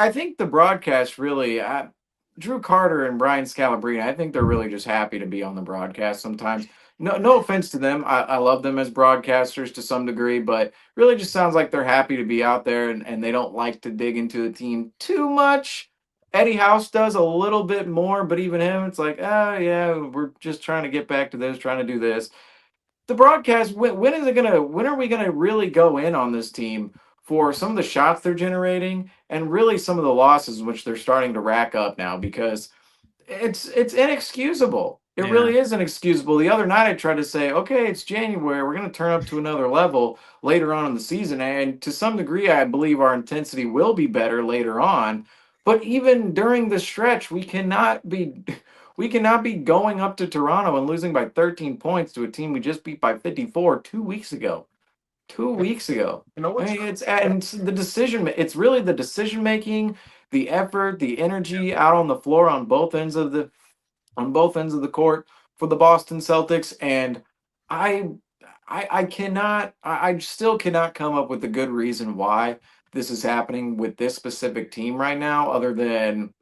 I think the broadcast really, Drew Carter and Brian Scalabrine, I think they're really just happy to be on the broadcast sometimes. No offense to them. I love them as broadcasters to some degree, but really just sounds like they're happy to be out there and they don't like to dig into the team too much. Eddie House does a little bit more, but even him, it's like, oh yeah, we're just trying to get back to this, trying to do this. The broadcast, when are we gonna really go in on this team for some of the shots they're generating and really some of the losses which they're starting to rack up now, because it's inexcusable. It Yeah. really is inexcusable. The other night I tried to say, okay, it's January, we're going to turn up to another level later on in the season, and to some degree I believe our intensity will be better later on. But even during the stretch, we cannot be going up to Toronto and losing by 13 points to a team we just beat by 54 2 weeks ago. Two You weeks ago. know I what's mean, it's really the decision making, the effort, the energy out on the floor on both ends of the court for the Boston Celtics, and I I still cannot come up with a good reason why this is happening with this specific team right now, other than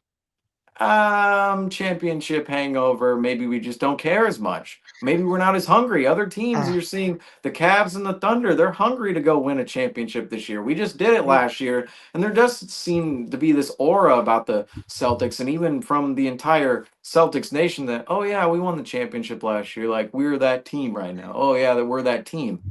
championship hangover. Maybe we just don't care as much. Maybe we're not as hungry. Other teams, Ah, you're seeing the Cavs and the Thunder, they're hungry to go win a championship this year. We just did it last year, and there does seem to be this aura about the Celtics, and even from the entire Celtics nation, that, oh yeah, we won the championship last year. Like, we're that team right now. Oh yeah, that we're that team.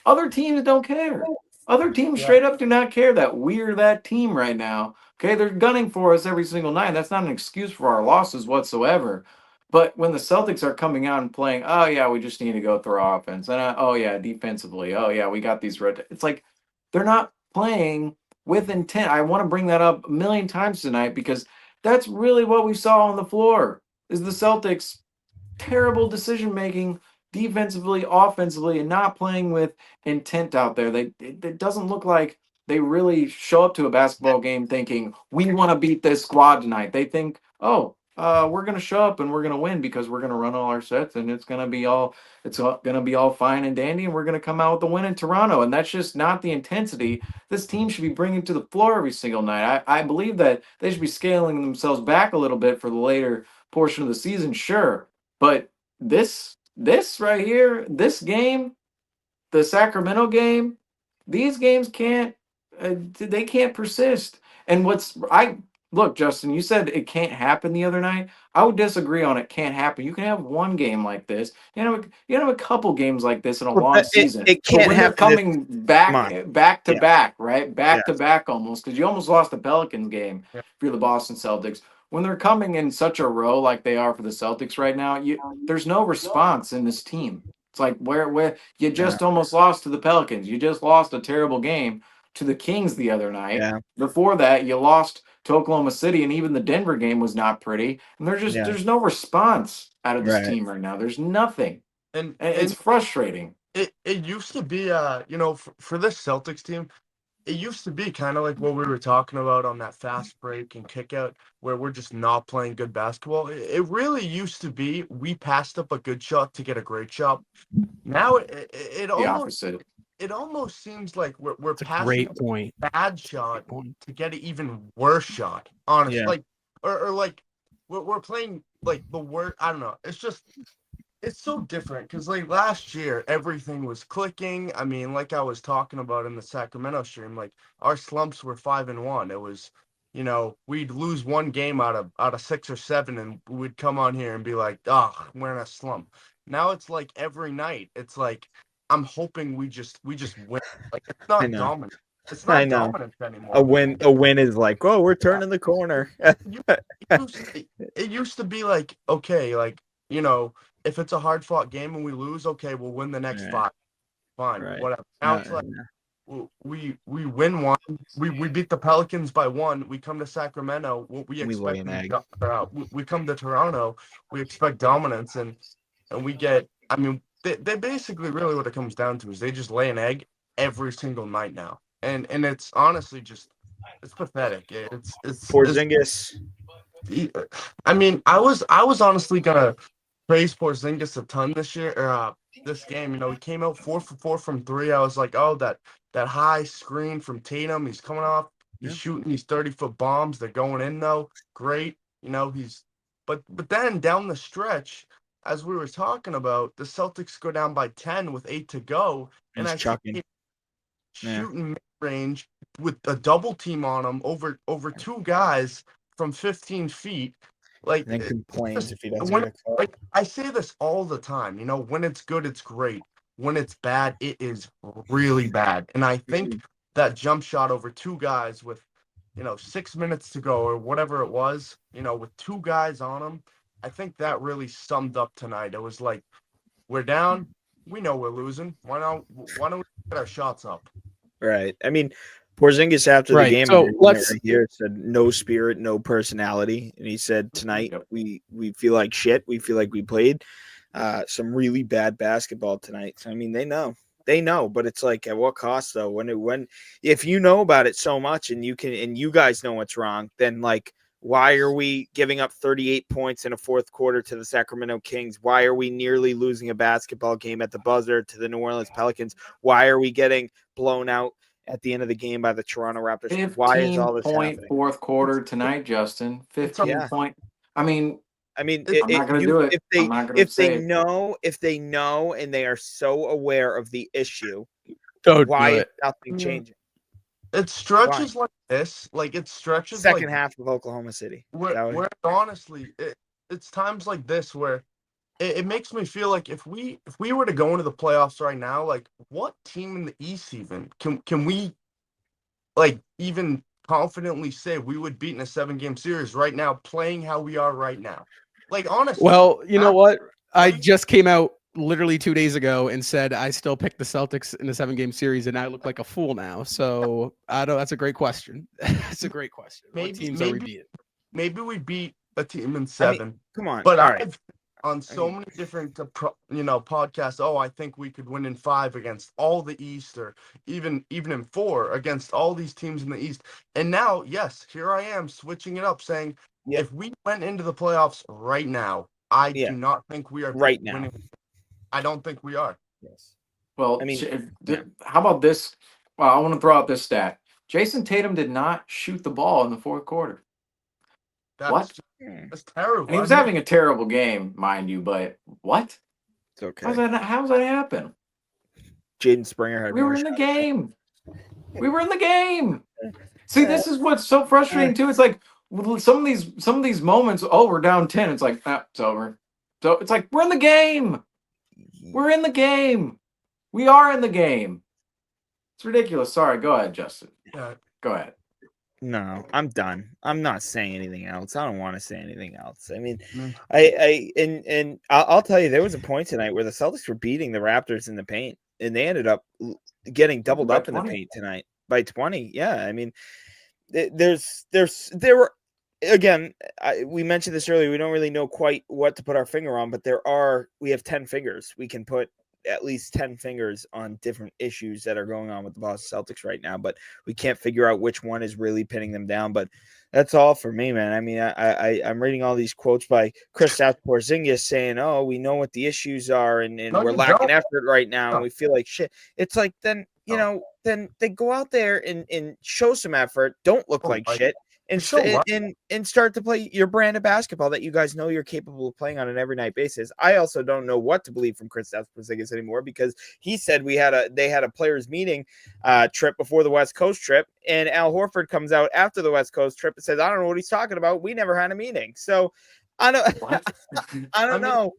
Other teams don't care. Other teams yeah. straight up do not care that we're that team right now. Okay, they're gunning for us every single night. That's not an excuse for our losses whatsoever. But when the Celtics are coming out and playing, oh yeah, we just need to go through offense, and oh yeah, defensively, oh yeah, we got these red. It's like they're not playing with intent. I want to bring that up a million times tonight because that's really what we saw on the floor. Is the Celtics terrible decision making defensively, offensively, and not playing with intent out there. It doesn't look like they really show up to a basketball game thinking we want to beat this squad tonight. They think, oh, we're gonna show up and we're gonna win because we're gonna run all our sets and it's gonna be all fine and dandy and we're gonna come out with a win in Toronto. And that's just not the intensity this team should be bringing to the floor every single night. I believe that they should be scaling themselves back a little bit for the later portion of the season, sure, but this right here, this game, the Sacramento game, these games they can't persist. And what's I look, Justin, you said it can't happen the other night. I would disagree on it can't happen. You can have one game like this. You know a couple games like this in a long but it, season. it But can't when they're happen this. coming Come on. back to Yeah. back, right? Back to Yes. back almost, because you almost lost the Pelicans game Yeah. for the Boston Celtics. When they're coming in such a row like they are for the Celtics right now, there's no response in this team. It's like where you Yeah. just almost lost to the Pelicans. You just lost a terrible game to the Kings the other night. Yeah. Before that, you lost to Oklahoma City, and even the Denver game was not pretty. And Yeah. there's no response out of this Right. team right now. There's nothing. And And it's and frustrating. it used to be for this Celtics team, it used to be kind of like what we were talking about on that fast break and kick out where we're just not playing good basketball. It really used to be we passed up a good shot to get a great shot. Now The opposite. it almost seems like we're It's a passing great up point. a bad shot Great point. to get an even worse shot. Honestly, Yeah. like or like we're playing like the worst. I don't know. It's so different because like last year everything was clicking. I mean, like I was talking about in the Sacramento stream, like our slumps were 5-1. It was, we'd lose one game out of 6 or 7, and we'd come on here and be like, "Oh, we're in a slump." Now it's like every night, it's like I'm hoping we just win. Like it's I not know. dominant. It's I not know. dominant A anymore. win. A win is like, oh, we're Yeah. turning the corner. You- it used to be like, okay, like, if it's a hard fought game and we lose, okay, we'll win the next Right. 5. Fine, Right. whatever. Now it's like we win one. We beat the Pelicans by 1. We come to Sacramento. What we We lay expect an to be egg. we come to Toronto. We expect dominance, and we get. I mean, they basically really what it comes down to is they just lay an egg every single night now, and it's honestly just it's pathetic. It's Porzingis. I mean, I was honestly gonna praise Porzingis a ton this year, or this game. He came out 4 for 4 from 3. I was like, oh, that high screen from Tatum. He's coming off. He's shooting these 30-foot bombs. They're going in though. Great. But then down the stretch, as we were talking about, the Celtics go down by 10 with 8 to go, and I see him shooting mid-range with a double team on him over two guys from 15 feet. And then complains if he doesn't get a call. I say this all the time. When it's good, it's great. When it's bad, it is really bad. And I think that jump shot over two guys with 6 minutes to go or whatever it was, with two guys on him, I think that really summed up tonight. It was like, we're down. We know we're losing. Why don't we get our shots up? Right. I mean, Porzingis after the game said no spirit, no personality. And he said tonight we feel like shit. We feel like we played some really bad basketball tonight. So, I mean, they know, but it's like, at what cost though? When if you know about it so much and you guys know what's wrong, then like, why are we giving up 38 points in a fourth quarter to the Sacramento Kings? Why are we nearly losing a basketball game at the buzzer to the New Orleans Pelicans? Why are we getting blown out at the end of the game by the Toronto Raptors? Why is all this happening? Fourth quarter tonight, Justin. 15 point. I mean, I'm not going to do it. If they know and they are so aware of the issue, why is nothing changing? It stretches like this. Like, it stretches second half of Oklahoma City. Where honestly, it's times like this where it makes me feel like if we were to go into the playoffs right now, like, what team in the East even can we like even confidently say we would beat in a 7-game series right now, playing how we are right now? Like, honestly. Well, you know what? I just came out literally 2 days ago and said I still picked the Celtics in the 7-game series, and I look like a fool now. So I don't. That's a great question. That's a great question. What teams are we beating? Maybe we beat a team in 7. I mean, come on, but I've on so many different podcasts. Oh, I think we could win in 5 against all the East, or even in 4 against all these teams in the East. And now, yes, here I am switching it up, saying if we went into the playoffs right now, I do not think we are winning. I don't think we are. Yes. Well, I mean, how about this? Well, I want to throw out this stat. Jason Tatum did not shoot the ball in the fourth quarter. That's terrible. And he was having a terrible game, mind you, but what? It's okay. How's that happen? Jaden Springer had We were in the game. We were in the game. See, this is what's so frustrating too. It's like some of these moments, we're down 10. It's like, it's over. So it's like, we're in the game. We're in the game. We are in the game. It's ridiculous. Sorry. Go ahead, Justin. Go ahead. No, I'm done. I'm not saying anything else. I don't want to say anything else. I mean, I'll tell you, there was a point tonight where the Celtics were beating the Raptors in the paint, and they ended up getting doubled up in the paint tonight by 20. Yeah, I mean, there were. Again, we mentioned this earlier. We don't really know quite what to put our finger on, but we have 10 fingers. We can put at least 10 fingers on different issues that are going on with the Boston Celtics right now, but we can't figure out which one is really pinning them down. But that's all for me, man. I mean, I'm reading all these quotes by Kristaps Porzingis saying, "Oh, we know what the issues are, and we're lacking effort right now, and we feel like shit." It's like, then then they go out there and show some effort. Don't look like shit. And start to play your brand of basketball that you guys know you're capable of playing on an every night basis. I also don't know what to believe from Kristaps Porzingis anymore, because he said they had a players meeting trip before the West Coast trip, and Al Horford comes out after the West Coast trip and says, "I don't know what he's talking about. We never had a meeting." So I don't know.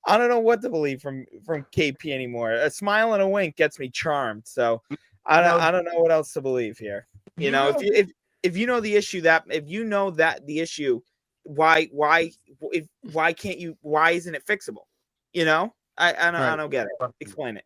I don't know what to believe from KP anymore. A smile and a wink gets me charmed. So I don't know what else to believe here. If you know the issue the issue, why isn't it fixable? I don't get it. Explain it.